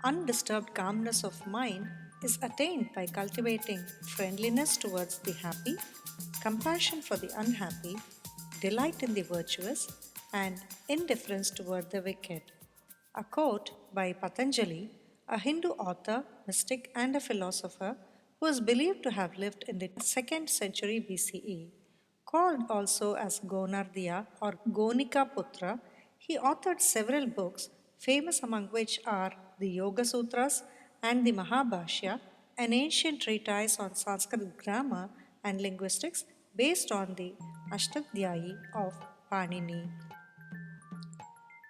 Undisturbed calmness of mind is attained by cultivating friendliness towards the happy, compassion for the unhappy, delight in the virtuous, and indifference toward the wicked. A quote by Patanjali, a Hindu author, mystic, and a philosopher who is believed to have lived in the 2nd century BCE. Called also as Gonardiya or Gonika Putra, he authored several books, famous among which are the Yoga Sutras and the Mahabhashya, an ancient treatise on Sanskrit grammar and linguistics based on the Ashtadhyayi of Panini.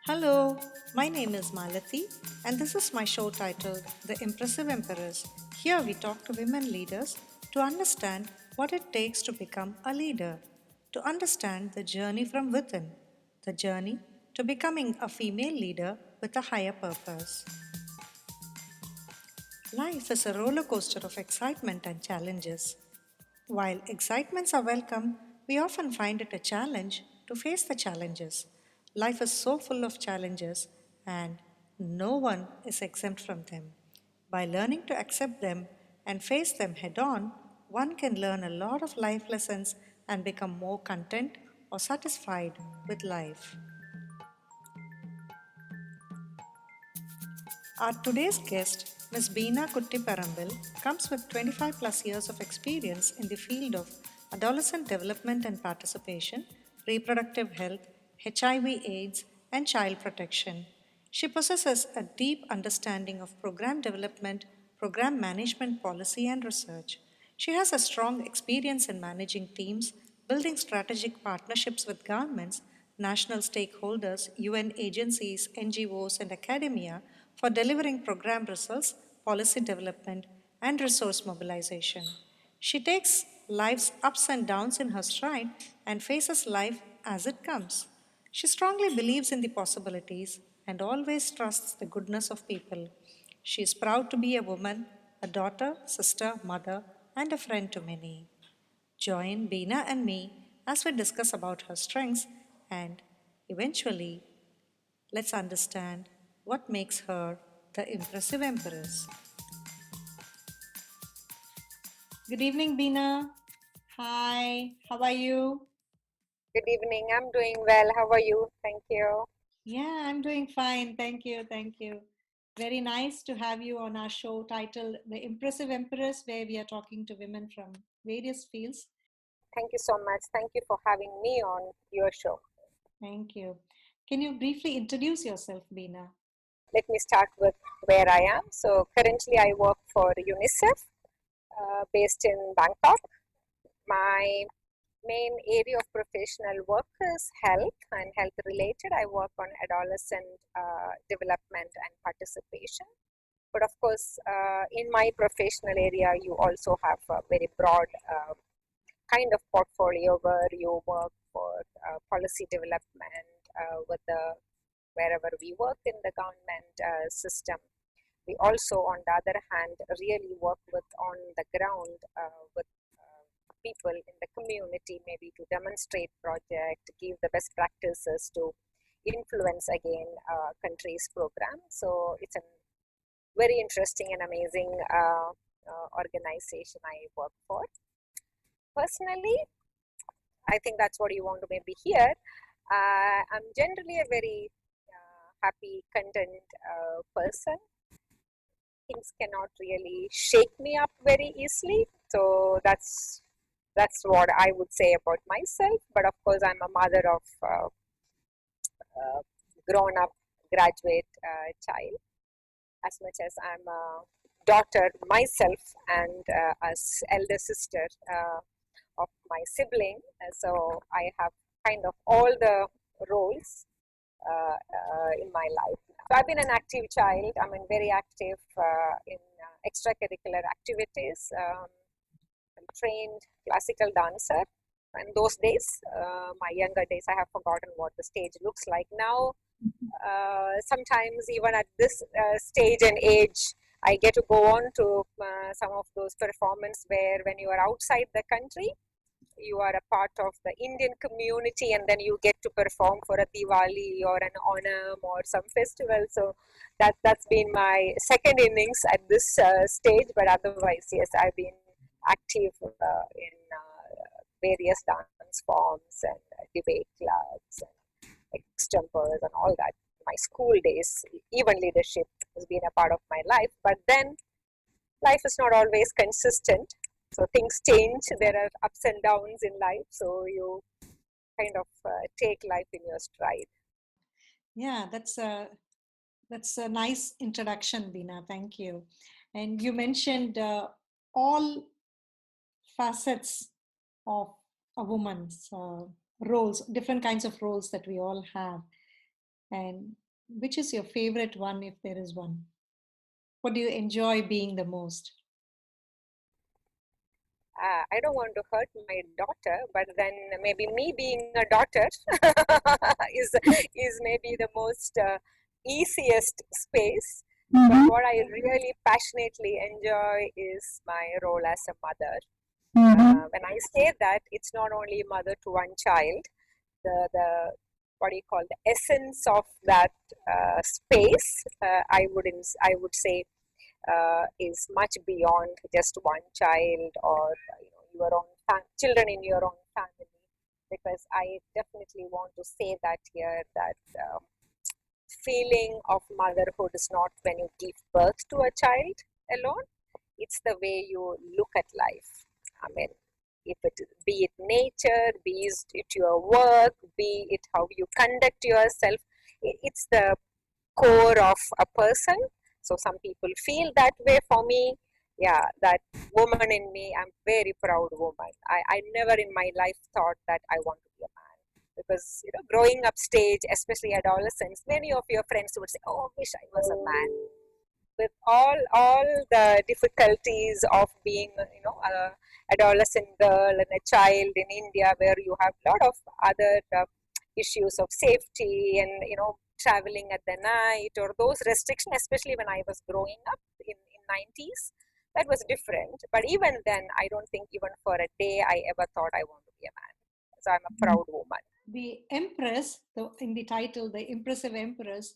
Hello, my name is Malathi, and this is my show titled The Impressive Emperors. Here we talk to women leaders to understand what it takes to become a leader, to understand the journey from within, the journey to becoming a female leader with a higher purpose. Life is a roller coaster of excitement and challenges. While excitements are welcome, we often find it a challenge to face the challenges. Life is so full of challenges, and no one is exempt from them. By learning to accept them and face them head on, one can learn a lot of life lessons and become more content or satisfied with life. Our today's guest, Ms. Beena Kuttiparambil, comes with 25 plus years of experience in the field of adolescent development and participation, reproductive health, HIV/AIDS, and child protection. She possesses a deep understanding of program development, program management policy, and research. She has a strong experience in managing teams, building strategic partnerships with governments, national stakeholders, UN agencies, NGOs, and academia for delivering program results, policy development, and resource mobilization. She takes life's ups and downs in her stride and faces life as it comes. She strongly believes in the possibilities and always trusts the goodness of people. She is proud to be a woman, a daughter, sister, mother, and a friend to many. Join Beena and me as we discuss about her strengths and eventually let's understand what makes her the impressive empress. Good evening, Beena. Hi, how are you? Good evening. I'm doing well. How are you? Thank you. Yeah, I'm doing fine. Thank you. Thank you. Very nice to have you on our show titled The Impressive Empress, where we are talking to women from various fields. Thank you so much. Thank you for having me on your show. Thank you. Can you briefly introduce yourself, Beena? Let me start with where I am. So, currently, I work for UNICEF based in Bangkok. My main area of professional work is health and health related. I work on adolescent development and participation. But of course, in my professional area, you also have a very broad kind of portfolio where you work for policy development with the wherever we work in the government system. We also, on the other hand, really work with on the ground with people in the community, maybe to demonstrate project, give the best practices to influence again country's program. So it's a very interesting and amazing organization I work for. Personally, I think that's what you want to maybe hear. I'm generally a very happy, content person. Things cannot really shake me up very easily. So that's what I would say about myself. But of course, I'm a mother of grown-up graduate child. As much as I'm a daughter myself and as elder sister of my sibling, so I have kind of all the roles in my life. So I've been an active child. I'm very active in extracurricular activities. I'm trained classical dancer. In those days, my younger days, I have forgotten what the stage looks like now. Sometimes even at this stage and age, I get to go on to some of those performances where when you are outside the country, you are a part of the Indian community, and then you get to perform for a Diwali or an Onam or some festival. So that's been my second innings at this stage. But otherwise, yes, I've been active in various dance forms and debate clubs and extempors and all that. My school days, even leadership has been a part of my life. But then life is not always consistent. So things change. There are ups and downs in life. So you kind of take life in your stride. Yeah, that's a nice introduction, Beena. Thank you. And you mentioned all facets of a woman's roles, different kinds of roles that we all have. And which is your favorite one, if there is one? What do you enjoy being the most? I don't want to hurt my daughter, but then maybe me being a daughter is is maybe the most easiest space. But what I really passionately enjoy is my role as a mother. When I say that, it's not only mother to one child. The what do you call the essence of that space? I would say is much beyond just one child or your own children in your own family, because I definitely want to say that here that feeling of motherhood is not when you give birth to a child alone. It's the way you look at life. I mean, if it be it nature, be it your work, be it how you conduct yourself, it's the core of a person. So some people feel that way. For me, yeah, that woman in me, I'm very proud woman. I never in my life thought that I want to be a man, because growing up stage, especially adolescents, many of your friends would say, oh, wish I was a man. With all the difficulties of being a adolescent girl and a child in India, where you have a lot of other issues of safety and traveling at the night, or those restrictions, especially when I was growing up in 90s, that was different. But even then, I don't think even for a day I ever thought I want to be a man. So I'm a proud woman. The Empress, in the title, the Impressive Empress,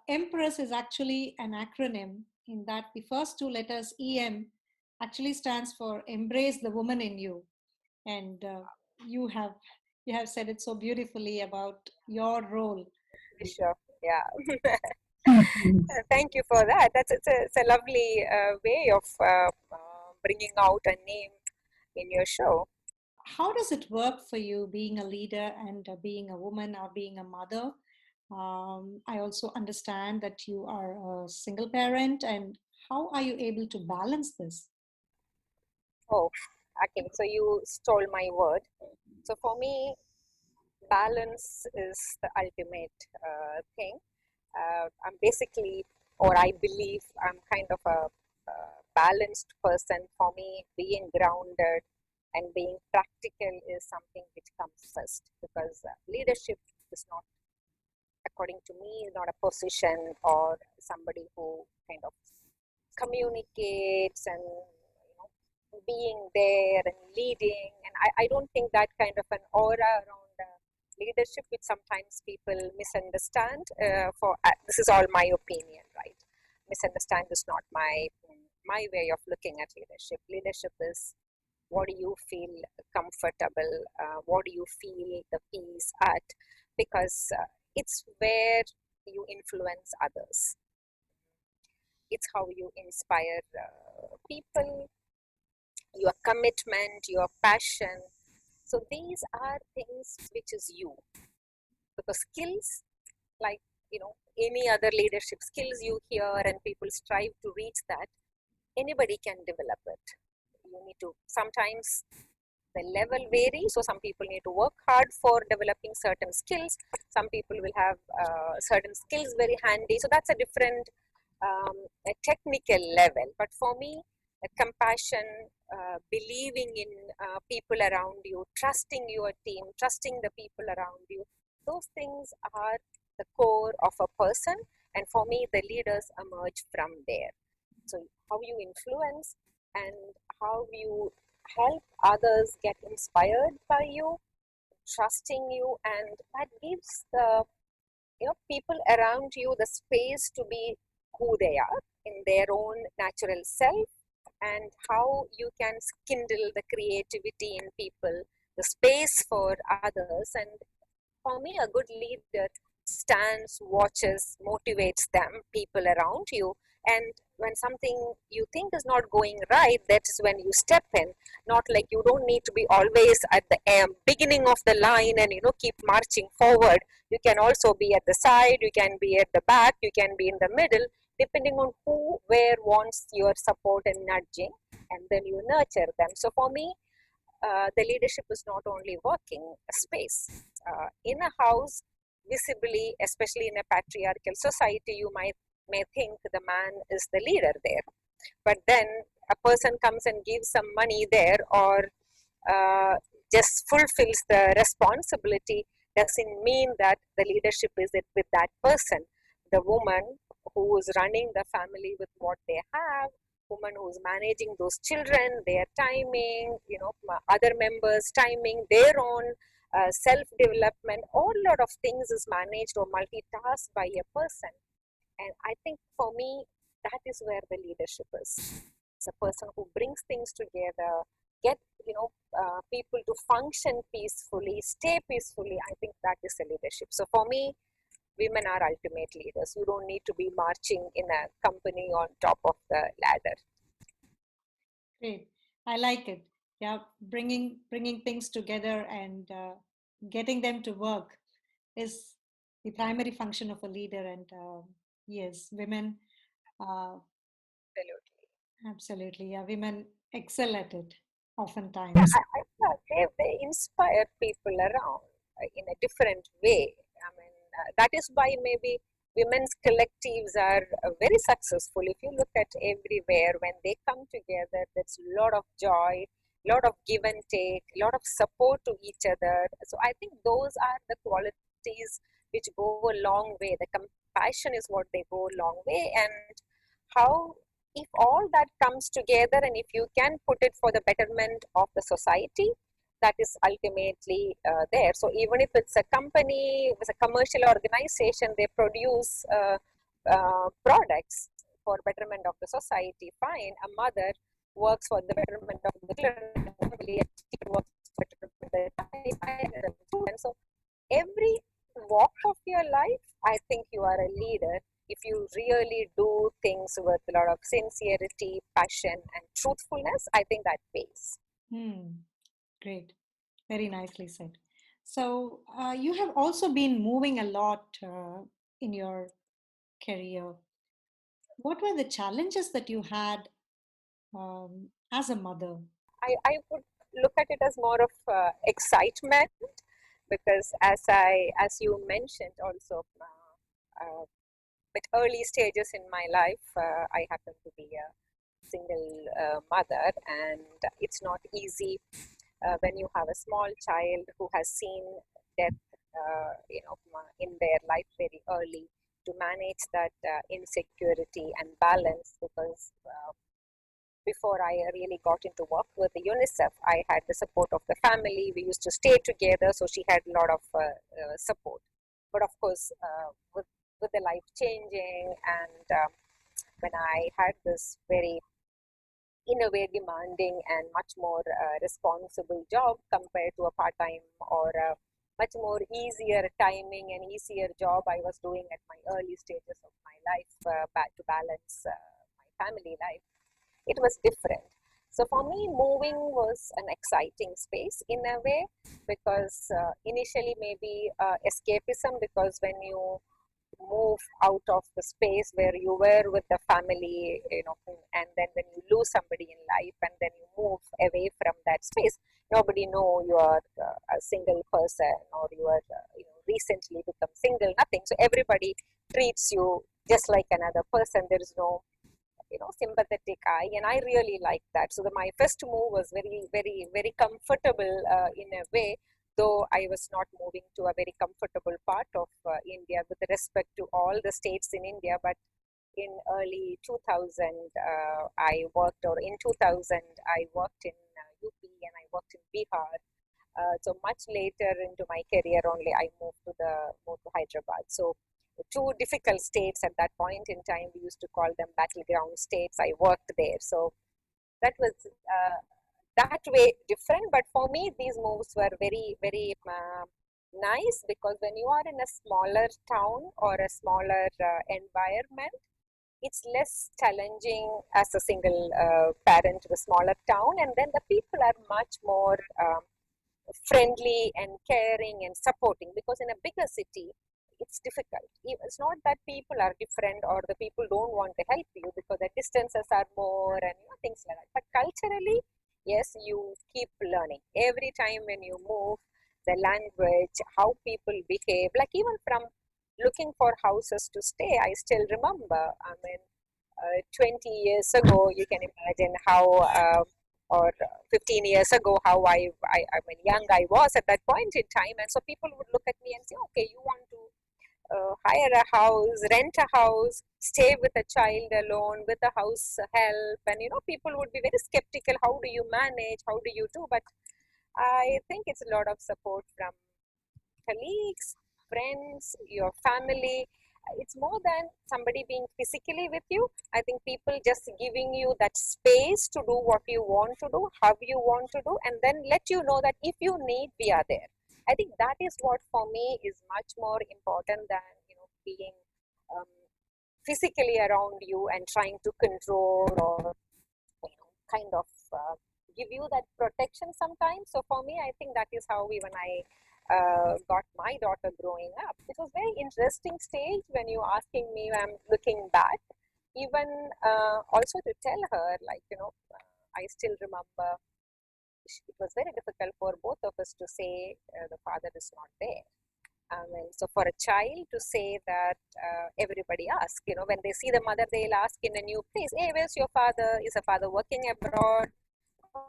Empress is actually an acronym in that the first two letters, EM, actually stands for Embrace the Woman in You. And you have you have said it so beautifully about your role. Sure. Yeah. Thank you for that. It's a lovely way of bringing out a name in your show. How does it work for you being a leader and being a woman or being a mother? I also understand that you are a single parent, and how are you able to balance this? Oh, okay. So you stole my word. So for me, balance is the ultimate thing. I'm basically, or I believe, I'm kind of a balanced person. For me, being grounded and being practical is something which comes first, because leadership is not, according to me, not a position or somebody who kind of communicates and being there and leading. And I don't think that kind of an aura around leadership, which sometimes people misunderstand. This is all my opinion, right? Misunderstand is not my way of looking at leadership. Leadership is, what do you feel comfortable, what do you feel the peace at, because it's where you influence others, it's how you inspire people, your commitment, your passion. So these are things which is you, because skills, like any other leadership skills you hear and people strive to reach that, anybody can develop it. You need to, sometimes the level varies. So some people need to work hard for developing certain skills. Some people will have certain skills very handy. So that's a different a technical level. But for me, compassion, believing in people around you, trusting your team, trusting the people around you, those things are the core of a person. And for me, the leaders emerge from there. So how you influence and how you help others get inspired by you, trusting you, and that gives the people around you the space to be who they are in their own natural self, and how you can kindle the creativity in people, the space for others. And for me, a good leader stands, watches, motivates them, people around you. And when something you think is not going right, that is when you step in. Not like you don't need to be always at the beginning of the line and keep marching forward. You can also be at the side, you can be at the back, you can be in the middle, depending on who, where wants your support and nudging, and then you nurture them. So for me, the leadership is not only working space. In a house, visibly, especially in a patriarchal society, you may think the man is the leader there. But then a person comes and gives some money there, or uh, just fulfills the responsibility, doesn't mean that the leadership is it with that person. The woman who is running the family with what they have, woman who's managing those children, their timing, other members' timing, their own self-development, all lot of things is managed or multitasked by a person. And I think for me, that is where the leadership is. It's a person who brings things together, get people to function peacefully, stay peacefully. I think that is the leadership. So for me, women are ultimate leaders. You don't need to be marching in a company on top of the ladder. Great. I like it. Yeah, bringing things together and getting them to work is the primary function of a leader. And yes, women, uh, Absolutely. absolutely, yeah, women excel at it Yeah, oftentimes. I thought they inspire people around in a different way. I mean, that is why maybe women's collectives are very successful. If you look at everywhere, when they come together, there's a lot of joy, a lot of give and take, a lot of support to each other. So I think those are the qualities which go a long way. The compassion is what they go a long way, and how, if all that comes together and if you can put it for the betterment of the society, that is ultimately there. So even if it's a company, if it's a commercial organization, they produce products for betterment of the society, fine. A mother works for the betterment of the children, family, and she works for the betterment of the children. So every walk of your life, I think you are a leader if you really do things with a lot of sincerity, passion, and truthfulness. I think that pays. Hmm, great. Very nicely said. So, you have also been moving a lot in your career. What were the challenges that you had as a mother? I would look at it as more of excitement, because as you mentioned also, with early stages in my life, I happen to be a single mother, and it's not easy when you have a small child who has seen death, in their life very early, to manage that insecurity and balance. Because before I really got into work with the UNICEF, I had the support of the family. We used to stay together, so she had a lot of support. But of course, with the life changing, and when I had this very, in a way, demanding and much more responsible job compared to a part-time or a much more easier timing and easier job I was doing at my early stages of my life, to balance my family life, it was different. So for me, moving was an exciting space in a way, because initially maybe escapism, because when you move out of the space where you were with the family, and then when you lose somebody in life and then you move away from that space, nobody know you are a single person, or you are recently become single, nothing. So everybody treats you just like another person. There is no sympathetic eye, and I really like that. So my first move was very, very, very comfortable in a way, though I was not moving to a very comfortable part of India, with respect to all the states in India. But in early 2000, I worked, or in 2000, I worked in UP and I worked in Bihar. So much later into my career only I moved to Hyderabad. So two difficult states at that point in time. We used to call them battleground states. I worked there. So that was that way different. But for me, these moves were very, very nice, because when you are in a smaller town or a smaller environment, it's less challenging as a single parent to a smaller town, and then the people are much more friendly and caring and supporting, because in a bigger city it's difficult. It's not that people are different or the people don't want to help you, because the distances are more and things like that. But culturally, yes, you keep learning every time when you move. The language, how people behave, like even from looking for houses to stay, I still remember, I mean, 20 years ago, you can imagine how, or 15 years ago, how I mean, young I was at that point in time. And so people would look at me and say, okay, you want to hire a house, rent a house, stay with a child alone, with a house help. And, people would be very skeptical. How do you manage? How do you do? But I think it's a lot of support from colleagues, friends, your family. It's more than somebody being physically with you. I think people just giving you that space to do what you want to do, how you want to do, and then let you know that if you need, we are there. I think that is what for me is much more important than being um, physically around you and trying to control or kind of give you that protection sometimes. So for me, I think that is how even I got my daughter growing up. It was very interesting stage when you asking me. I'm looking back, even also to tell her, like I still remember it was very difficult for both of us to say the father is not there. I mean, so for a child to say that, everybody asks, when they see the mother, they'll ask in a new place, hey, where's your father? Is a father working abroad?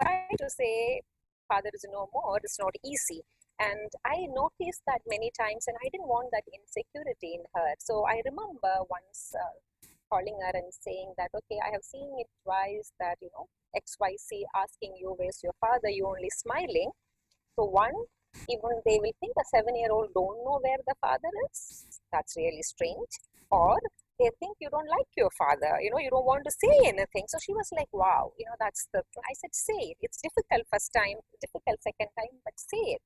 Try to say father is no more, it's not easy. And I noticed that many times, and I didn't want that insecurity in her. So I remember once calling her and saying that, okay, I have seen it twice that, XYZ asking you, where's your father? You only smiling. So one, even they will think a 7-year-old don't know where the father is. That's really strange. Or they think you don't like your father, you don't want to say anything. So she was like, wow, that's the, I said, say it. It's difficult first time, difficult second time, but say it.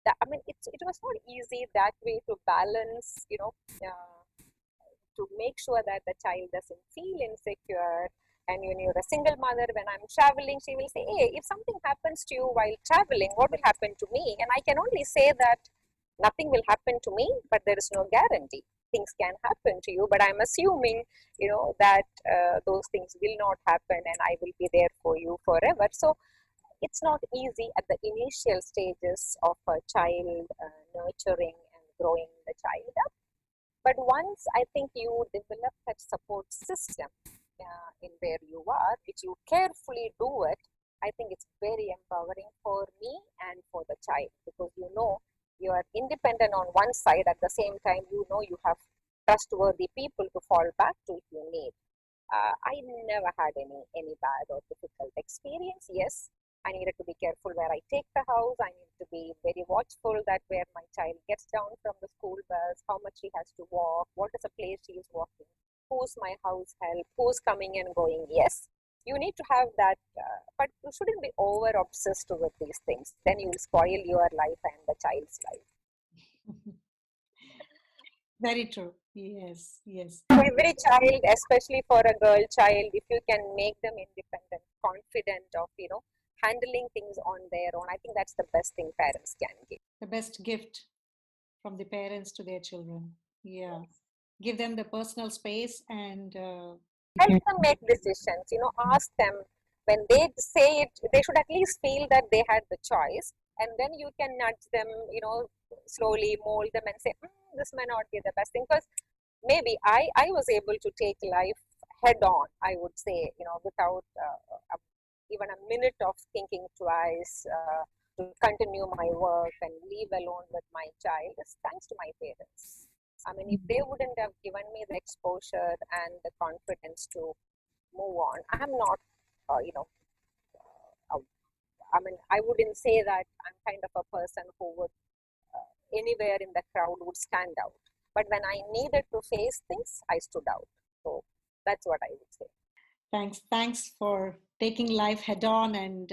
I mean, it was not easy that way to balance, to make sure that the child doesn't feel insecure. And when you're a single mother, when I'm traveling, she will say, hey, if something happens to you while traveling, what will happen to me? And I can only say that nothing will happen to me, but there is no guarantee. Things can happen to you, but I'm assuming, that those things will not happen and I will be there for you forever. So it's not easy at the initial stages of a child nurturing and growing the child up. But once I think you develop that support system in where you are, which you carefully do it, I think it's very empowering for me and for the child, because you are independent on one side. At the same time, you have trustworthy people to fall back to if you need. I never had any bad or difficult experience. Yes, I needed to be careful where I take the house. I need to be very watchful that where my child gets down from the school bus, how much he has to walk, what is the place he is walking, who's my house help, who's coming and going. Yes, you need to have that, but you shouldn't be over obsessed with these things. Then you will spoil your life and the child's life. Very true. Yes, yes. Every child, especially for a girl child, if you can make them independent, confident of handling things on their own, I think that's the best thing parents can give. The best gift from the parents to their children. Yeah. Give them the personal space and Help them make decisions. Ask them when they say it, they should at least feel that they had the choice, and then you can nudge them. Slowly mold them and say, this may not be the best thing, because maybe I was able to take life head on, I would say, without even a minute of thinking twice, to continue my work and leave alone with my child is thanks to my parents. I mean, if they wouldn't have given me the exposure and the confidence to move on, I'm not, I mean, I wouldn't say that I'm kind of a person who would anywhere in the crowd would stand out. But when I needed to face things, I stood out. So that's what I would say. Thanks for taking life head on and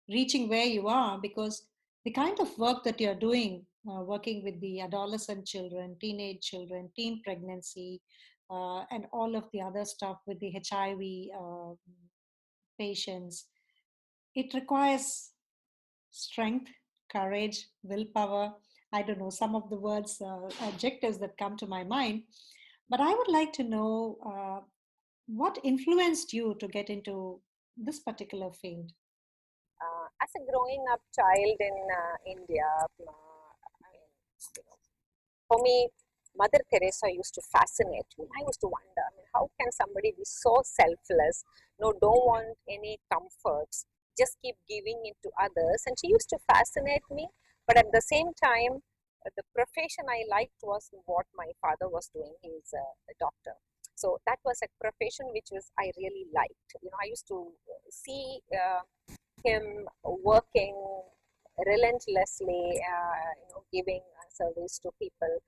reaching where you are, because the kind of work that you're doing, working with the adolescent children, teenage children, teen pregnancy, and all of the other stuff with the HIV patients, it requires strength, courage, willpower. I don't know some of the words, adjectives that come to my mind. But I would like to know what influenced you to get into this particular field? As a growing up child in India, I mean, you know, for me, Mother Teresa used to fascinate me. I used to wonder, I mean, how can somebody be so selfless? No, don't want any comforts, just keep giving it to others. And she used to fascinate me. But at the same time, the profession I liked was what my father was doing. He's a doctor. So that was a profession which was I really liked. I used to see him working relentlessly, giving service to people.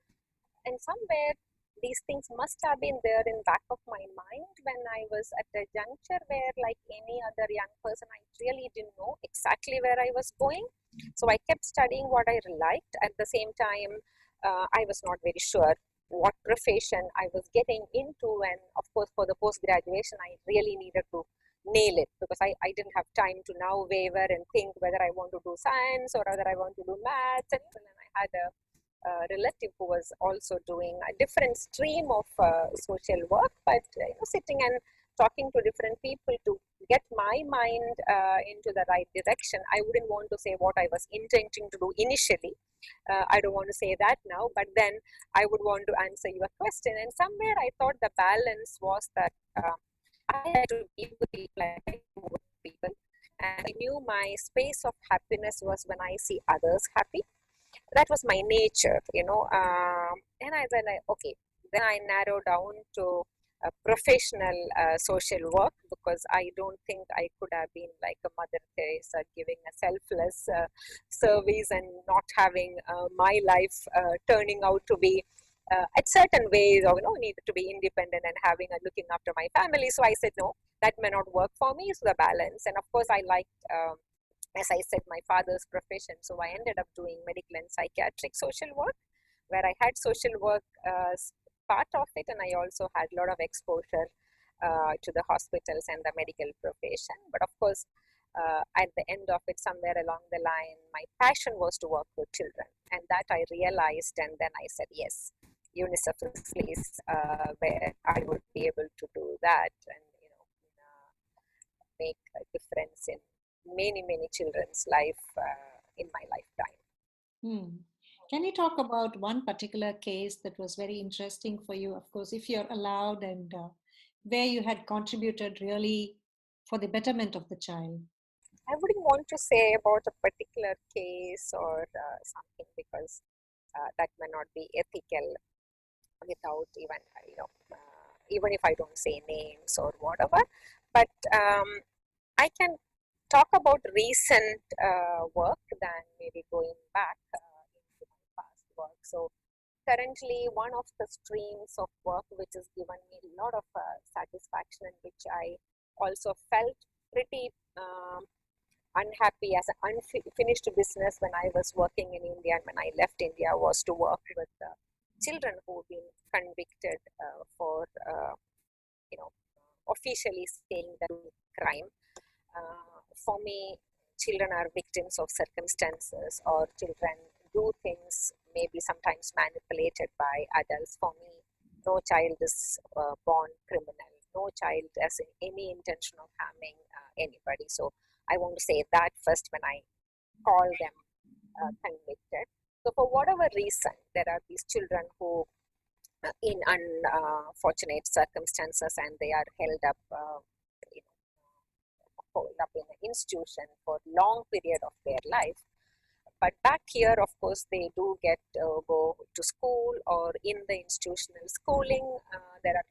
And somewhere these things must have been there in back of my mind when I was at a juncture where, like any other young person, I really didn't know exactly where I was going. So I kept studying what I liked. At the same time, I was not very sure what profession I was getting into. And of course, for the post graduation, I really needed to nail it, because I didn't have time to now waver and think whether I want to do science or whether I want to do maths. And I had a relative who was also doing a different stream of social work, but sitting and talking to different people to get my mind into the right direction. I wouldn't want to say what I was intending to do initially. I don't want to say that now, but then I would want to answer your question. And somewhere I thought the balance was that I had to be with people, I had to work with people, and I knew my space of happiness was when I see others happy. That was my nature. And okay, then I narrowed down to professional social work, because I don't think I could have been like a Mother Teresa, giving a selfless service and not having my life turning out to be at certain ways, or needed to be independent and having a looking after my family. So I said no, that may not work for me. So the balance. And of course I liked as I said, my father's profession. So I ended up doing medical and psychiatric social work, where I had social work part of it, and I also had a lot of exposure to the hospitals and the medical profession. But of course, at the end of it, somewhere along the line, my passion was to work with children, and that I realized, and then I said, yes, UNICEF is a place where I would be able to do that, and make a difference in many children's life in my lifetime. Hmm. Can you talk about one particular case that was very interesting for you? Of course, if you're allowed, and where you had contributed really for the betterment of the child. I wouldn't want to say about a particular case or something, because that may not be ethical without even even if I don't say names or whatever. But I can talk about recent work than maybe going back into my past work. So currently, one of the streams of work which has given me a lot of satisfaction, and which I also felt pretty unhappy as an unfinished business when I was working in India, and when I left India, was to work with children who've been convicted for officially saying that crime. For me, children are victims of circumstances, or children do things maybe sometimes manipulated by adults. For me, no child is born criminal. No child has any intention of harming anybody. So I want to say that first when I call them convicted. So for whatever reason, there are these children who in unfortunate circumstances, and they are held up hold up in an institution for long period of their life. But back here, of course, they do get go to school, or in the institutional schooling. There are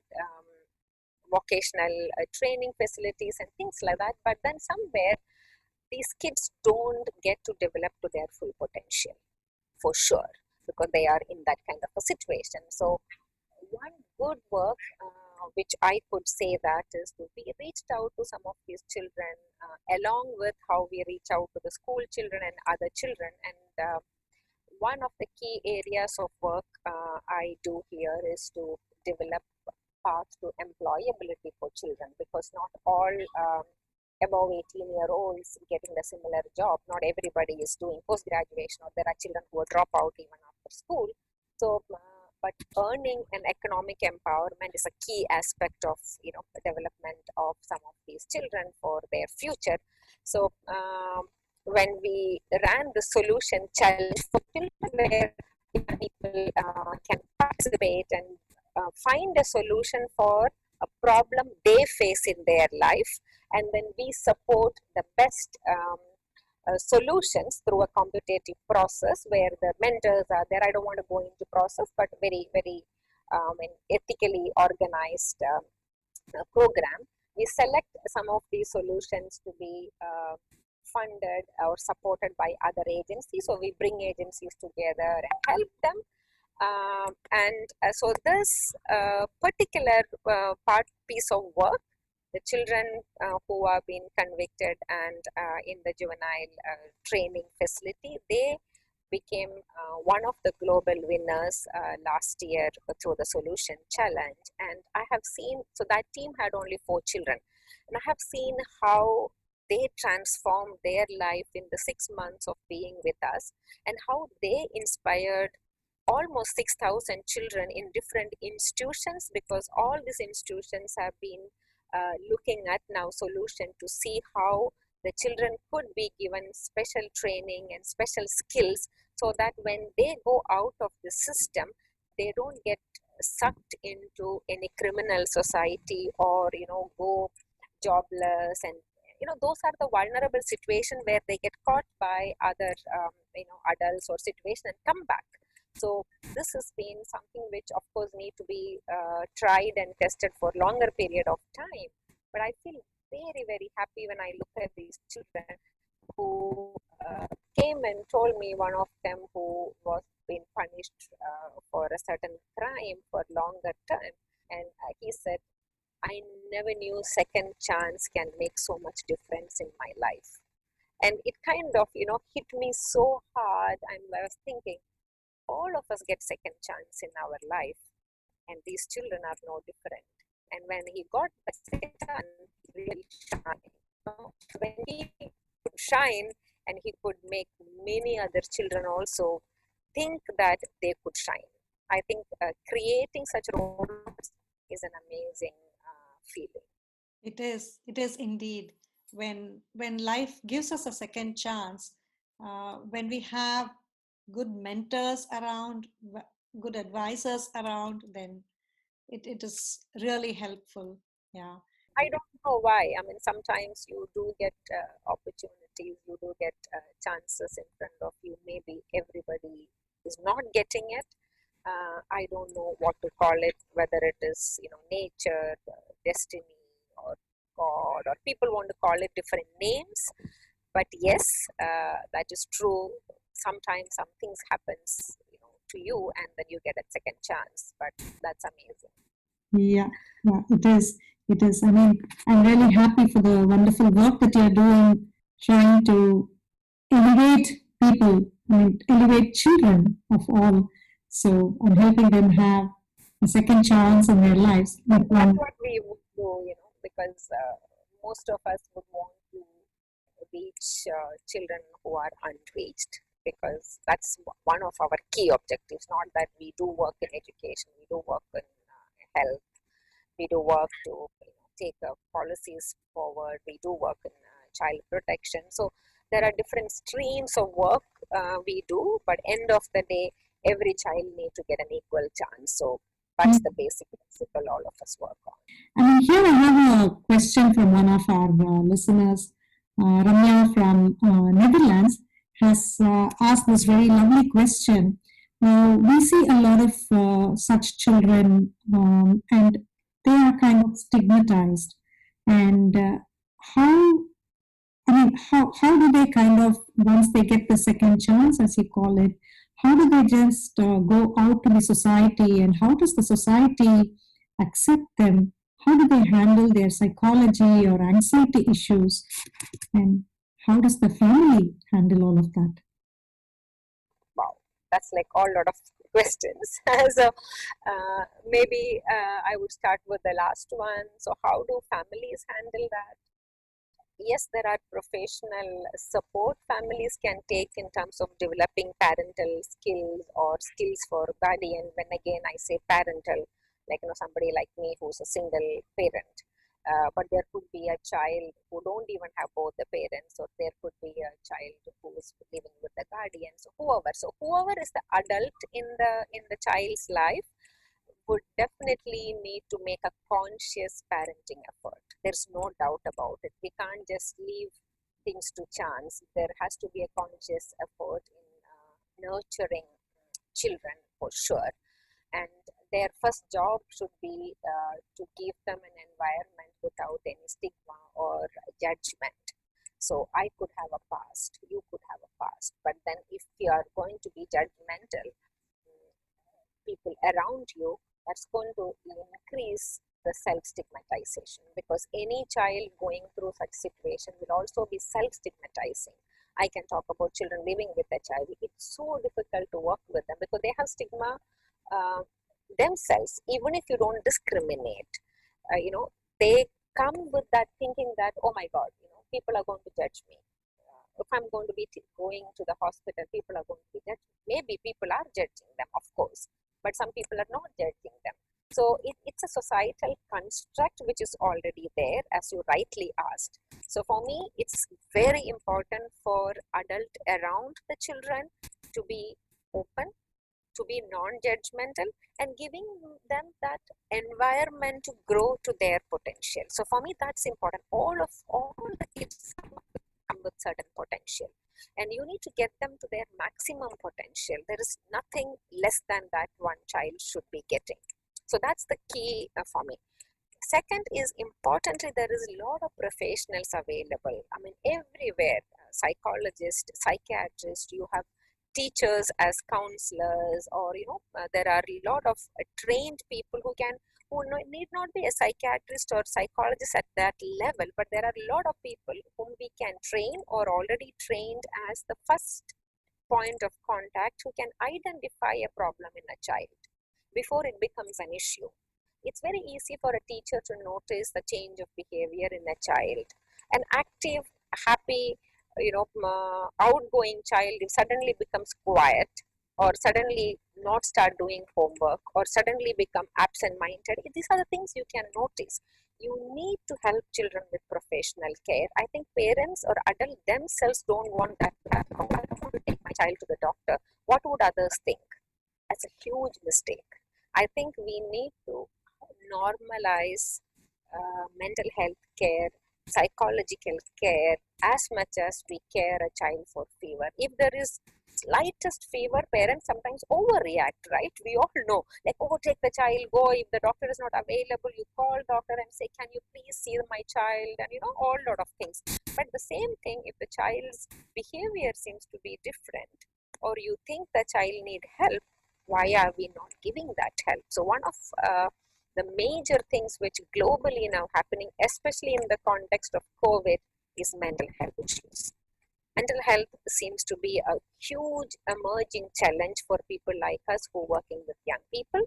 vocational training facilities and things like that. But then somewhere these kids don't get to develop to their full potential for sure, because they are in that kind of a situation. So one good work which I could say that is to we reached out to some of these children along with how we reach out to the school children and other children. And one of the key areas of work I do here is to develop path to employability for children, because not all above 18-year-olds getting a similar job. Not everybody is doing post graduation, or there are children who drop out even after school. So but earning and economic empowerment is a key aspect of the development of some of these children for their future. So when we ran the solution challenge for children, where people can participate and find a solution for a problem they face in their life, and then we support the best solutions through a computative process where the mentors are there. I don't want to go into process, but very, very ethically organized program. We select some of these solutions to be funded or supported by other agencies. So we bring agencies together and help them. So this particular piece of work, the children who have been convicted and in the juvenile training facility, they became one of the global winners last year through the solution challenge. And I have seen, so that team had only 4 children, and I have seen how they transformed their life in the 6 months of being with us, and how they inspired almost 6,000 children in different institutions, because all these institutions have been looking at now solution to see how the children could be given special training and special skills, so that when they go out of the system, they don't get sucked into any criminal society or go jobless. And those are the vulnerable situation where they get caught by other adults or situation and come back. So this has been something which of course need to be tried and tested for longer period of time. But I feel very, very happy when I look at these children who came and told me, one of them who was being punished for a certain crime for longer term, and he said, I never knew second chance can make so much difference in my life. And it kind of hit me so hard. I was thinking, all of us get second chance in our life, and these children are no different. And when he got the second chance, he really shined. When he could shine, and he could make many other children also think that they could shine. I think creating such role models is an amazing feeling. It is indeed. When life gives us a second chance, when we have good mentors around, good advisors around, then it is really helpful. Yeah. I don't know why. I mean, sometimes you do get opportunities, you do get chances in front of you. Maybe everybody is not getting it. I don't know what to call it, whether it is nature, destiny, or God, or people want to call it different names. But yes, that is true. Sometimes some things happens to you, and then you get a second chance. But that's amazing. Yeah, it is. It is. I mean, I'm really happy for the wonderful work that you're doing, trying to elevate people, I mean, elevate children of all. So, and helping them have a second chance in their lives. That's what we would do, because most of us would want to reach children who are unreached, because that's one of our key objectives. Not that we do work in education, we do work in health, we do work to take policies forward, we do work in child protection. So there are different streams of work we do, but end of the day, every child needs to get an equal chance. So that's the basic principle all of us work on. I mean, here I have a question from one of our listeners. Ramya from Netherlands has asked this very lovely question. We see a lot of such children, and they are kind of stigmatized. And how, I mean, how do they kind of, once they get the second chance, as you call it, how do they just go out to the society, and how does the society accept them? How do they handle their psychology or anxiety issues? And how does the family handle all of that? Wow, that's like a lot of questions. So maybe I would start with the last one. So how do families handle that? Yes, there are professional support families can take in terms of developing parental skills or skills for guardian. When again I say parental, like somebody like me who's a single parent, but there could be a child who don't even have both the parents, or there could be a child who is living with the guardian. So whoever is the adult in the child's life would definitely need to make a conscious parenting effort. There's no doubt about it. We can't just leave things to chance. There has to be a conscious effort in nurturing children for sure. And their first job should be to give them an environment without any stigma or judgment. So I could have a past, you could have a past, but then if you are going to be judgmental, people around you, that's going to increase the self-stigmatization, because any child going through such situation will also be self-stigmatizing. I can talk about children living with HIV. It's so difficult to work with them because they have stigma themselves. Even if you don't discriminate, they come with that thinking that, oh my God, people are going to judge me. If I'm going to be going to the hospital, people are going to be judging. Maybe people are judging them, of course, but some people are not judging them. So it's a societal construct which is already there, as you rightly asked. So for me, it's very important for adults around the children to be open, to be non-judgmental, and giving them that environment to grow to their potential. So for me, that's important. All the kids come with certain potential, and you need to get them to their maximum potential. There is nothing less than that one child should be getting. So that's the key for me. Second is, importantly, there is a lot of professionals available. I mean, everywhere, psychologists, psychiatrists, you have teachers as counselors, or there are a lot of trained people who need not be a psychiatrist or psychologist at that level, but there are a lot of people whom we can train or already trained as the first point of contact, who can identify a problem in a child before it becomes an issue. It's very easy for a teacher to notice the change of behavior in a child. An active, happy, outgoing child, if suddenly becomes quiet, or suddenly not start doing homework, or suddenly become absent-minded, these are the things you can notice. You need to help children with professional care. I think parents or adults themselves don't want that. I don't want to take my child to the doctor. What would others think? That's a huge mistake. I think we need to normalize mental health care, psychological care, as much as we care a child for fever. If there is slightest fever, parents sometimes overreact, right? We all know, like, oh, take the child, go. If the doctor is not available, you call doctor and say, can you please see my child, and all lot of things. But the same thing, if the child's behavior seems to be different, or you think the child need help, why are we not giving that help? So one of the major things which globally now happening, especially in the context of COVID, is mental health issues. Mental health seems to be a huge emerging challenge for people like us who are working with young people.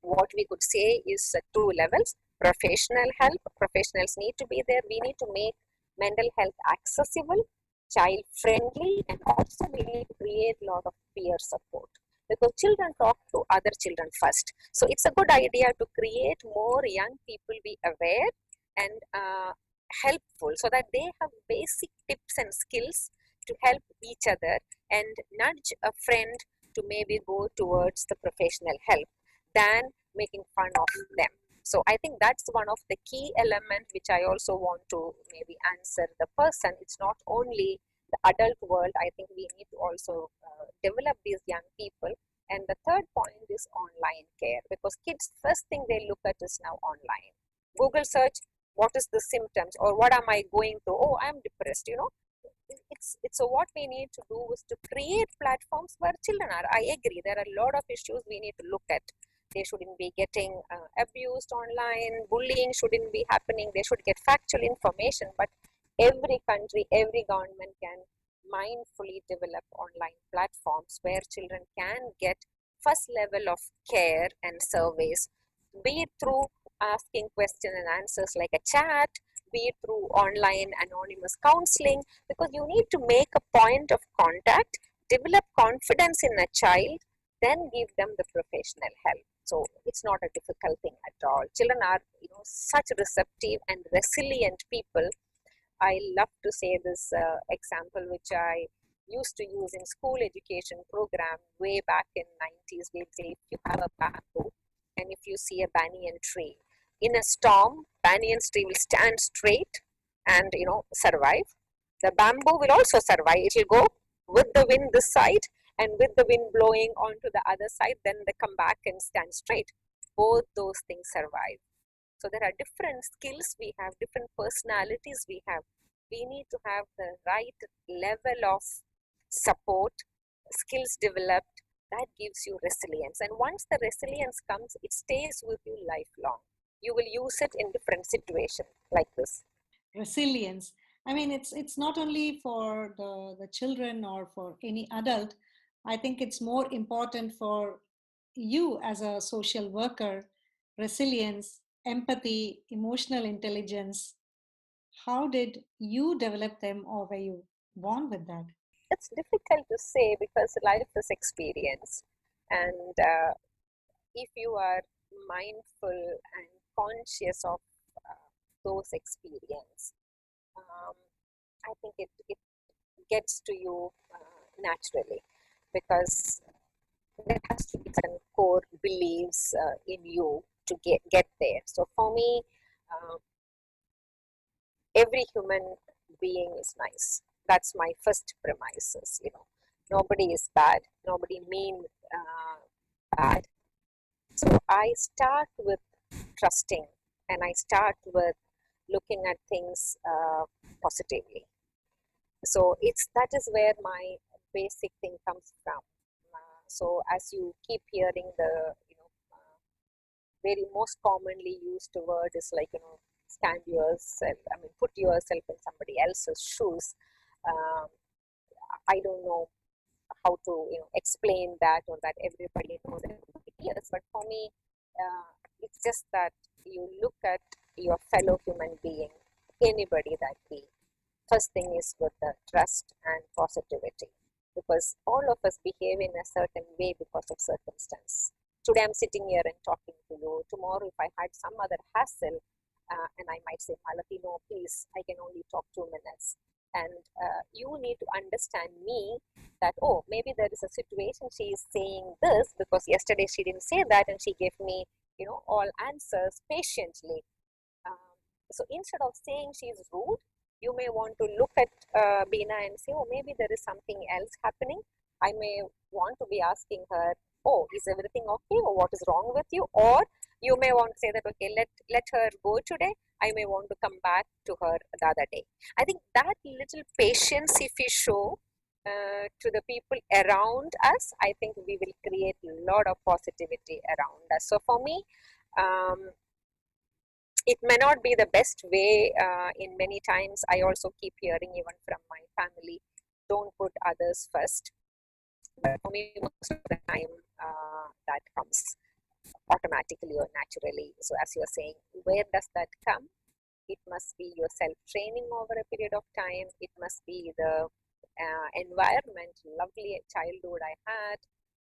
What we could say is two levels. Professional help. Professionals need to be there. We need to make mental health accessible, child friendly, and also we need to create a lot of peer support, because children talk to other children first. So it's a good idea to create more young people be aware and helpful, so that they have basic tips and skills to help each other and nudge a friend to maybe go towards the professional help than making fun of them. So I think that's one of the key elements which I also want to maybe answer the person. It's not only the adult world. I think we need to also develop these young people. And the third point is online care, because kids, first thing they look at is now online. Google search, what is the symptoms, or what am I going through? Oh, I'm depressed, it's so what we need to do is to create platforms where children are. I agree, there are a lot of issues we need to look at. They shouldn't be getting abused online, bullying shouldn't be happening, they should get factual information. But every country, every government can mindfully develop online platforms where children can get first level of care and service, be it through asking question and answers like a chat, be it through online anonymous counseling, because you need to make a point of contact, develop confidence in a child, then give them the professional help. So it's not a difficult thing at all. Children are, such receptive and resilient people. I love to say this example, which I used to use in school education program way back in 90s. We'd say, if you have a bamboo and if you see a banyan tree, in a storm, banyan tree will stand straight and, survive. The bamboo will also survive. It will go with the wind this side and with the wind blowing onto the other side, then they come back and stand straight. Both those things survive. So there are different skills we have, different personalities we have. We need to have the right level of support, skills developed, that gives you resilience. And once the resilience comes, it stays with you lifelong. You will use it in different situations like this. Resilience. I mean, it's not only for the children or for any adult. I think it's more important for you as a social worker. Resilience, empathy, emotional intelligence. How did you develop them, or were you born with that? It's difficult to say because life is experience. And if you are mindful and conscious of those experience, um, I think it gets to you naturally, because there has to be some core beliefs in you to get there. So for me, uh, every human being is nice. That's my first premises. Nobody is bad. Nobody mean bad. So I start with trusting, and I start with looking at things positively. So that is where my basic thing comes from. So as you keep hearing the very most commonly used word is like, stand yourself, put yourself in somebody else's shoes. um, I don't know how to explain that, or that everybody knows everybody else, but for me, it's just that you look at your fellow human being, anybody that be. First thing is with the trust and positivity, because all of us behave in a certain way because of circumstance. Today I'm sitting here and talking to you. Tomorrow, if I had some other hassle, and I might say, Malati, no, please, I can only talk 2 minutes. And you need to understand me that, oh, maybe there is a situation she is saying this because yesterday she didn't say that and she gave me, all answers patiently. So instead of saying she is rude, you may want to look at Beena and say, oh, maybe there is something else happening. I may want to be asking her, oh, is everything okay, or what is wrong with you? Or you may want to say that, okay, let her go today. I may want to come back to her the other day. I think that little patience, if we show to the people around us, I think we will create a lot of positivity around us. So for me, it may not be the best way. In many times, I also keep hearing even from my family, don't put others first. But for me, most of the time, that comes automatically or naturally. So as you're saying, where does that come? It must be your self-training over a period of time. It must be the environment, lovely childhood I had,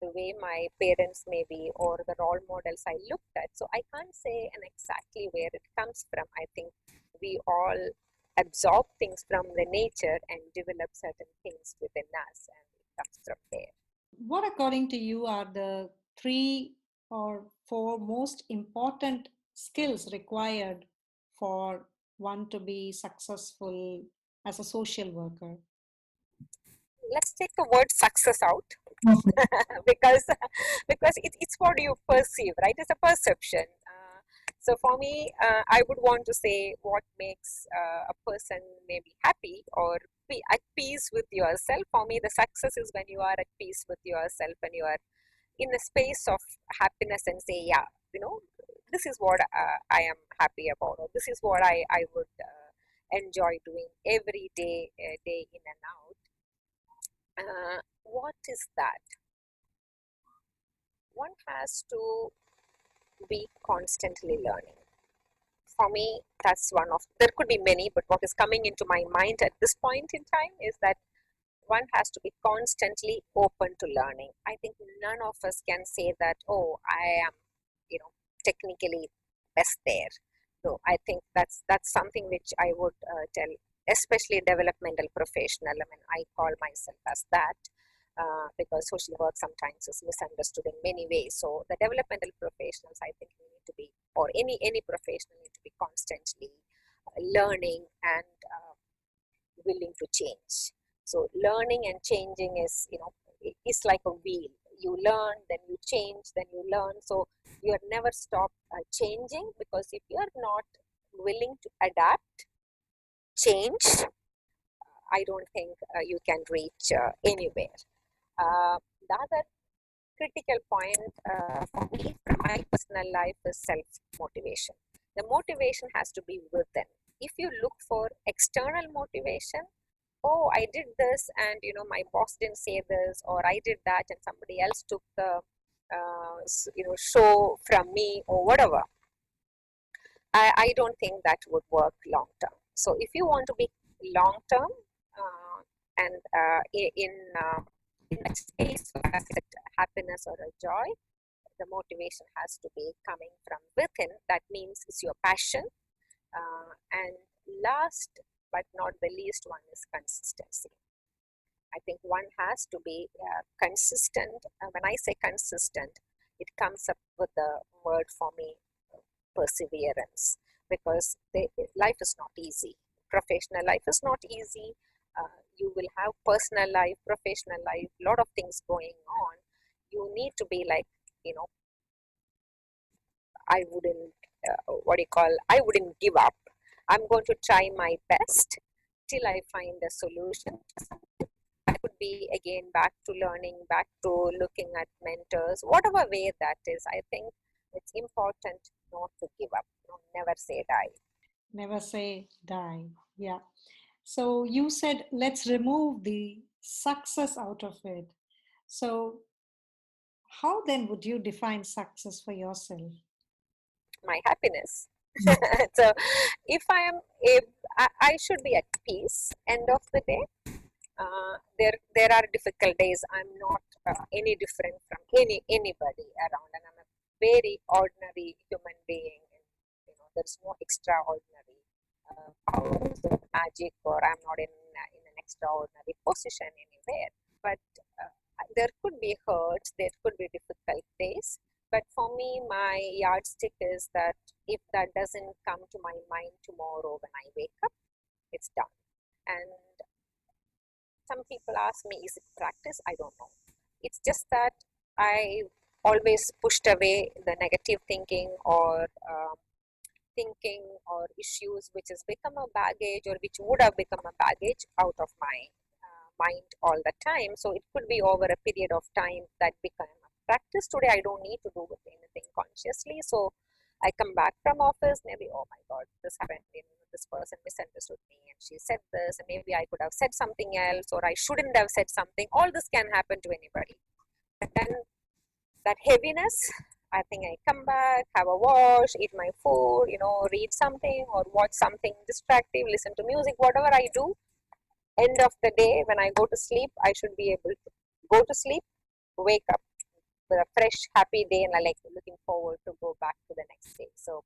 the way my parents maybe, or the role models I looked at. So I can't say and exactly where it comes from. I think we all absorb things from the nature and develop certain things within us, and it comes from there. What, according to you, are the 3 or 4 most important skills required for one to be successful as a social worker? Let's take the word success out. Okay. because it's what you perceive, right? It's a perception. So for me, I would want to say what makes a person maybe happy or be at peace with yourself. For me, the success is when you are at peace with yourself and you are in a space of happiness and say, yeah, this is what I am happy about, or this is what I would enjoy doing every day, day in and out. What is that? One has to be constantly learning. For me, that's one of, there could be many, but what is coming into my mind at this point in time is that one has to be constantly open to learning. I think none of us can say that, oh, I am, technically best there. No, I think that's something which I would tell, especially developmental professional. I mean, I call myself as that because social work sometimes is misunderstood in many ways. So the developmental professionals, I think, we need to be, or any professional need to be constantly learning and willing to change. So learning and changing is, it's like a wheel. You learn, then you change, then you learn. So you are never stop changing, because if you are not willing to adapt, change, I don't think you can reach anywhere. The other critical point for me from my personal life is self-motivation. The motivation has to be within. If you look for external motivation, oh, I did this and my boss didn't say this, or I did that and somebody else took the show from me, or whatever, I don't think that would work long term. So if you want to be long term and in a space of happiness or a joy, the motivation has to be coming from within. That means it's your passion. And last but not the least one is consistency. I think one has to be consistent. When I say consistent, it comes up with the word for me, perseverance, because life is not easy. Professional life is not easy. You will have personal life, professional life, a lot of things going on. You need to be like, I wouldn't, I wouldn't give up. I'm going to try my best till I find a solution. I could be again back to learning, back to looking at mentors, whatever way that is. I think it's important not to give up. Never say die. Never say die. Yeah. So you said, let's remove the success out of it. So, how then would you define success for yourself? My happiness. So if I am, I should be at peace. End of the day, there are difficult days. I'm not any different from anybody around, and I'm a very ordinary human being. And, there's no extraordinary powers or magic, or I'm not in an extraordinary position anywhere. But there could be hurts, there could be difficult days. But for me, my yardstick is that if that doesn't come to my mind tomorrow when I wake up, it's done. And some people ask me, is it practice? I don't know. It's just that I always pushed away the negative thinking or issues which has become a baggage, or which would have become a baggage, out of my mind all the time. So it could be over a period of time that become a practice. Today I don't need to do with anything consciously. So I come back from office, maybe, oh my God, this happened, this person misunderstood me and she said this, and maybe I could have said something else, or I shouldn't have said something. All this can happen to anybody. But then that heaviness, I think I come back, have a wash, eat my food, read something or watch something distractive, listen to music, whatever I do. End of the day, when I go to sleep, I should be able to go to sleep, wake up with a fresh, happy day, and I like looking forward to go back to the next day. So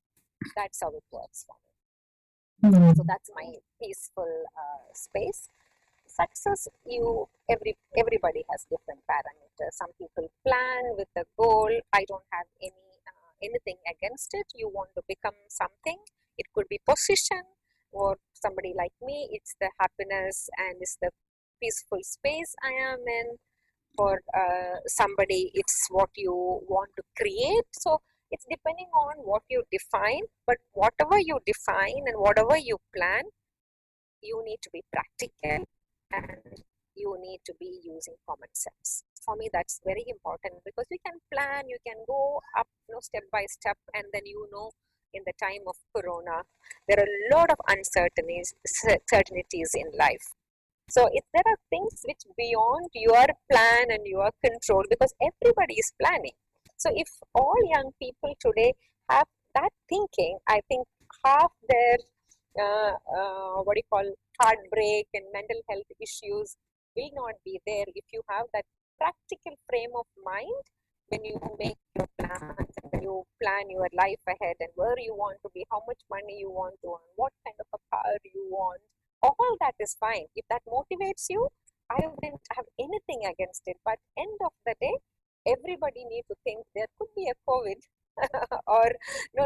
that's how it works for me. So that's my peaceful space. Success, everybody has different parameters. Some people plan with a goal. I don't have anything against it. You want to become something. It could be position, or somebody like me, it's the happiness and it's the peaceful space I am in. For somebody, it's what you want to create. So It's depending on what you define, but whatever you define and whatever you plan, you need to be practical and you need to be using common sense. For me, that's very important because you can plan, you can go up, step by step, and then in the time of Corona, there are a lot of uncertainties in life. So if there are things which beyond your plan and your control, because everybody is planning. So if all young people today have that thinking, I think half their heartbreak and mental health issues will not be there if you have that practical frame of mind when you make your plans and when you plan your life ahead and where you want to be, how much money you want to earn, what kind of a car you want. All that is fine. If that motivates you, I wouldn't have anything against it. But end of the day, everybody need to think there could be a COVID or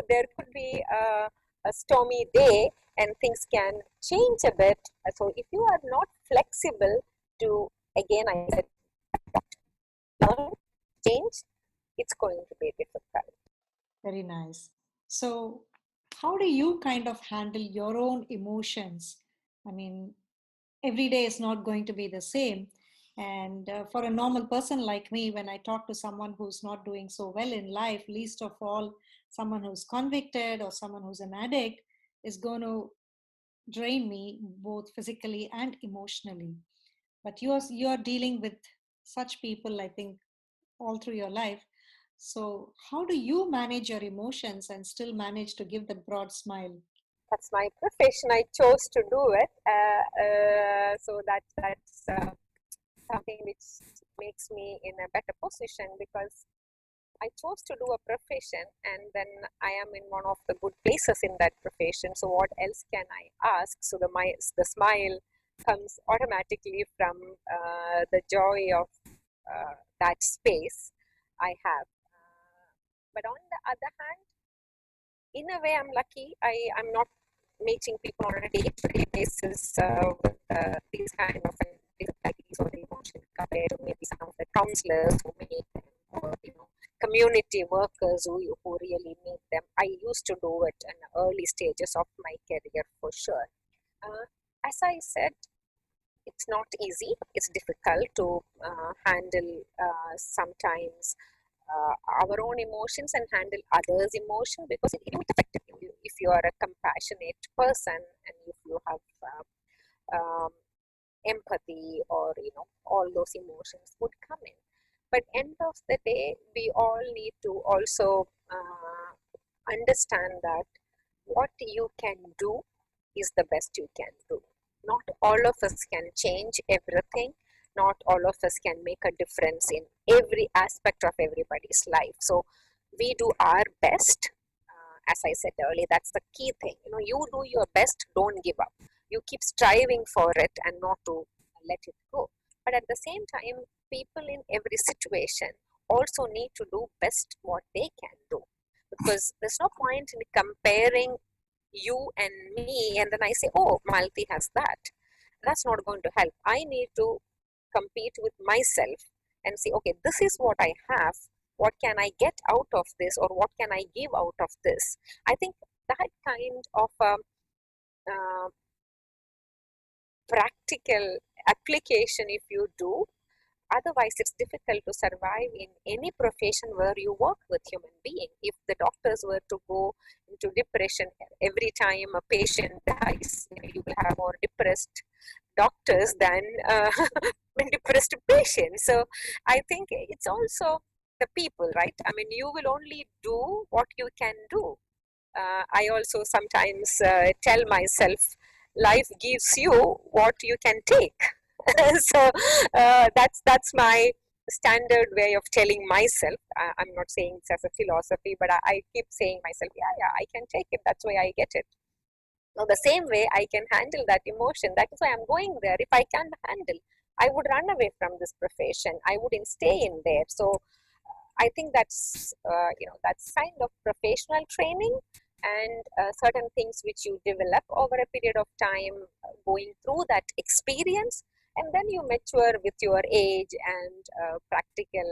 there could be a stormy day and things can change a bit. So if you are not flexible to, again, I said, learn, change, it's going to be difficult. Very nice. So, how do you kind of handle your own emotions? I mean, every day is not going to be the same. And for a normal person like me, when I talk to someone who's not doing so well in life, least of all, someone who's convicted or someone who's an addict, is going to drain me both physically and emotionally. But you're dealing with such people, I think, all through your life. So how do you manage your emotions and still manage to give the broad smile? That's my profession. I chose to do it. So that's something which makes me in a better position because I chose to do a profession and then I am in one of the good places in that profession. So what else can I ask? So the smile comes automatically from the joy of that space I have. But on the other hand, in a way, I'm lucky. I'm not meeting people on a day-to-day basis with these kind of difficulties or emotions compared to maybe some of the counselors who meet them or community workers who really meet them. I used to do it in the early stages of my career for sure. As I said, it's not easy. It's difficult to handle sometimes our own emotions and handle others' emotion because it will affect you if you are a compassionate person and if you have empathy or all those emotions would come in. But end of the day, we all need to also understand that what you can do is the best you can do. Not all of us can change everything. Not all of us can make a difference in every aspect of everybody's life. So we do our best. As I said earlier, that's the key thing. You do your best, don't give up. You keep striving for it and not to let it go. But at the same time, people in every situation also need to do best what they can do. Because there's no point in comparing you and me and then I say, oh, Malti has that. That's not going to help. I need to compete with myself and say, okay, this is what I have. What can I get out of this or what can I give out of this? I think that kind of practical application, if you do, otherwise it's difficult to survive in any profession where you work with human being. If the doctors were to go into depression every time a patient dies, you will have more depressed doctors than depressed patients. So I think it's also the people, right? I mean, you will only do what you can do. I also sometimes tell myself, life gives you what you can take. So that's my standard way of telling myself. I'm not saying it's as a philosophy, but I keep saying myself, yeah, I can take it. That's why I get it. Now, the same way I can handle that emotion. That is why I'm going there. If I can't handle, I would run away from this profession. I wouldn't stay in there. So I think that's kind of professional training and certain things which you develop over a period of time, going through that experience, and then you mature with your age and practical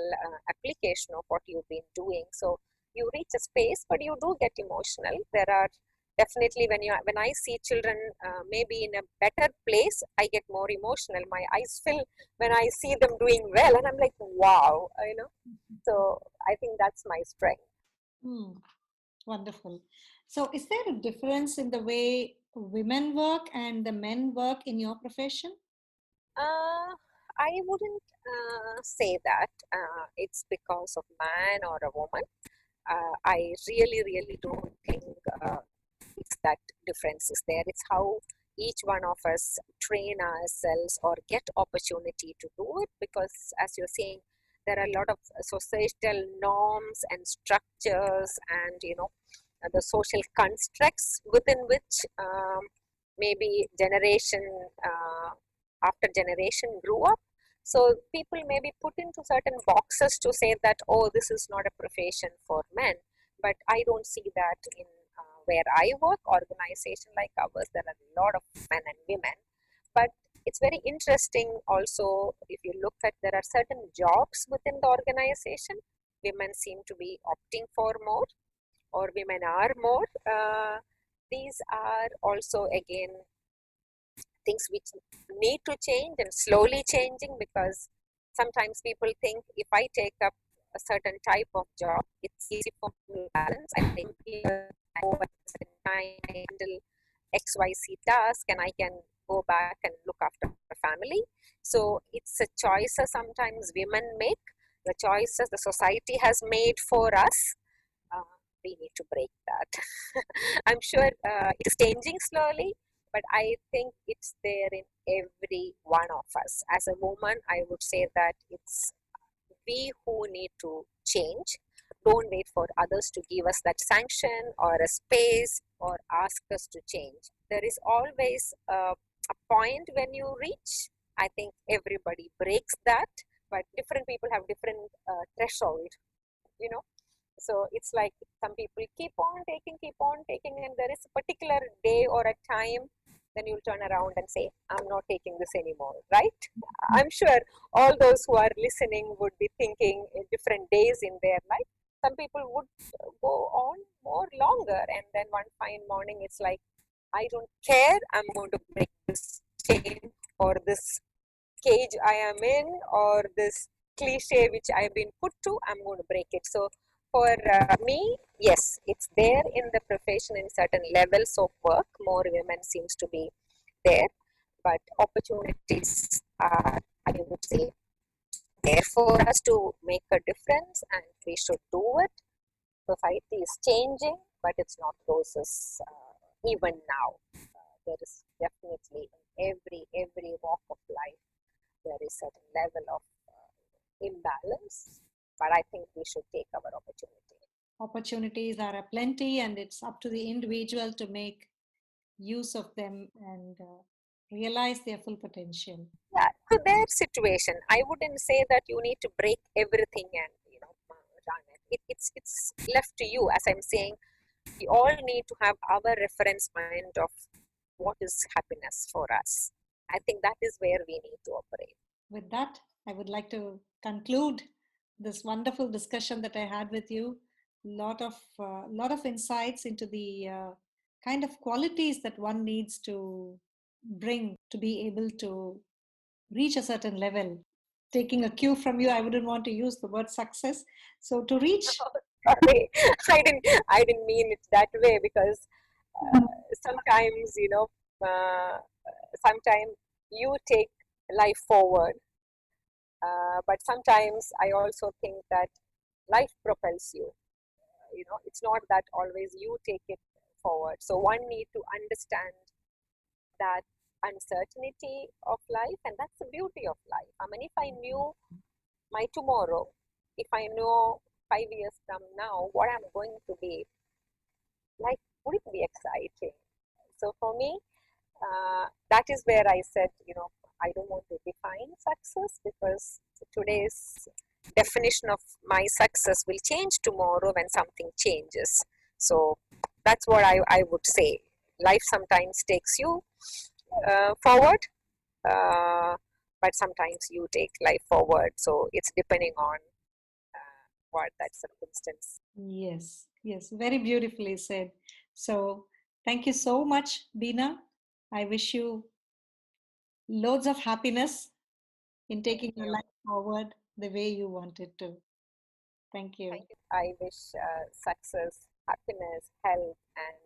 application of what you've been doing. So you reach a space, but you do get emotional. There are definitely, when I see children maybe in a better place, I get more emotional. My eyes fill when I see them doing well, and I'm like, wow, you know. So I think that's my strength. Hmm. Wonderful. So, is there a difference in the way women work and the men work in your profession? Uh, I wouldn't say that it's because of man or a woman. I really don't think it's that difference is there. It's how each one of us train ourselves or get opportunity to do it, because as you're saying, there are a lot of societal norms and structures and the social constructs within which maybe generation after generation grew up. So people may be put into certain boxes to say that, oh, this is not a profession for men. But I don't see that in where I work, organization like ours. There are a lot of men and women. But it's very interesting also, if you look at, there are certain jobs within the organization, women seem to be opting for more, or women are more. These are also again things which need to change and slowly changing, because sometimes people think if I take up a certain type of job, it's easy for me to balance. I think I go at the same time, I handle XYZ task, and I can go back and look after my family. So it's a choices sometimes women make, the choices the society has made for us. uh, we need to break that. I'm sure it is changing slowly, but I think it's there in every one of us. As a woman, I would say that it's we who need to change. Don't wait for others to give us that sanction or a space or ask us to change. There is always a point when you reach. I think everybody breaks that, but different people have different threshold, you know. So it's like some people keep on taking, and there is a particular day or a time, then you'll turn around and say, I'm not taking this anymore, right? I'm sure all those who are listening would be thinking in different days in their life. Some people would go on more longer, and then one fine morning it's like, I don't care, I'm going to break this chain or this cage I am in, or this cliche which I've been put to, I'm going to break it. So for me, yes, it's there in the profession in certain levels of work. More women seems to be there, but opportunities are, I would say, there for us to make a difference, and we should do it. Society is changing, but it's not roses even now. There is definitely in every walk of life there is certain level of imbalance, but I think we should take our opportunity. Opportunities are aplenty, and it's up to the individual to make use of them and realize their full potential. Yeah, to their situation, I wouldn't say that you need to break everything and run it. It's left to you. As I'm saying, we all need to have our reference point of what is happiness for us. I think that is where we need to operate. With that, I would like to conclude this wonderful discussion that I had with you. Lot of insights into the kind of qualities that one needs to bring to be able to reach a certain level. Taking a cue from you, I wouldn't want to use the word success. So to reach, Sorry, I didn't mean it that way, because sometimes sometimes you take life forward, but sometimes I also think that life propels you. It's not that always you take it forward. So one need to understand that uncertainty of life, and that's the beauty of life. I mean, if I knew my tomorrow, if I know 5 years from now what I'm going to be, like, would it be exciting? So for me, that is where I said, I don't want to define success, because today's definition of my success will change tomorrow when something changes. So that's what I would say. Life sometimes takes you forward, uh, but sometimes you take life forward. So it's depending on what that circumstance. Yes, yes, very beautifully said. So, thank you so much, Beena. I wish you loads of happiness in Thank taking your you. life forward the way you want it to. Thank you. Thank you. I wish success, happiness, health, and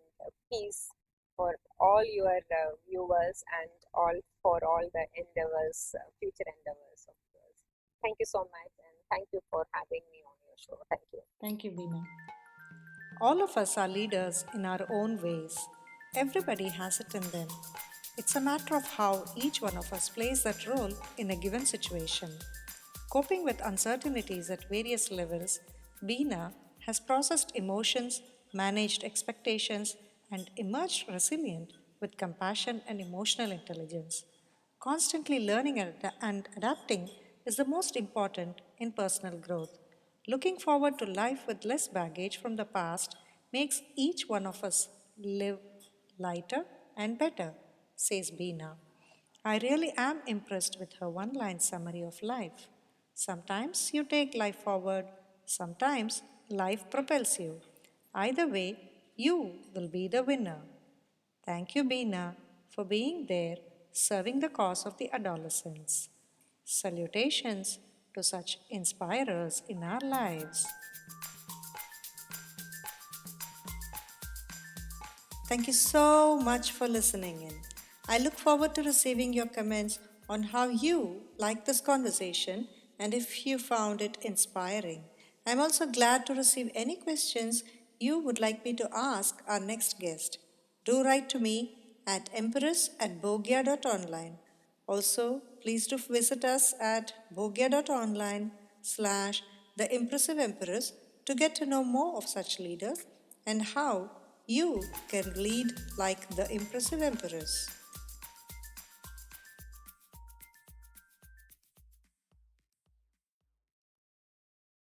peace for all your viewers and all for all the endeavors, future endeavors of yours. Thank you so much, and thank you for having me on your show. Thank you. Thank you, Beena. All of us are leaders in our own ways. Everybody has it in them. It's a matter of how each one of us plays that role in a given situation. Coping with uncertainties at various levels, Beena has processed emotions, managed expectations, and emerged resilient with compassion and emotional intelligence. Constantly learning and adapting is the most important in personal growth. Looking forward to life with less baggage from the past makes each one of us live lighter and better, says Beena. I really am impressed with her one line summary of life. Sometimes you take life forward, sometimes life propels you. Either way, you will be the winner. Thank you, Beena, for being there serving the cause of the adolescents. Salutations to such inspirers in our lives. Thank you so much for listening in. I look forward to receiving your comments on how you like this conversation and if you found it inspiring. I'm also glad to receive any questions you would like me to ask our next guest. Do write to me at empress@bhogya.online. Also, please do visit us at Bhogya.online slash the impressive empress to get to know more of such leaders and how you can lead like the impressive empress.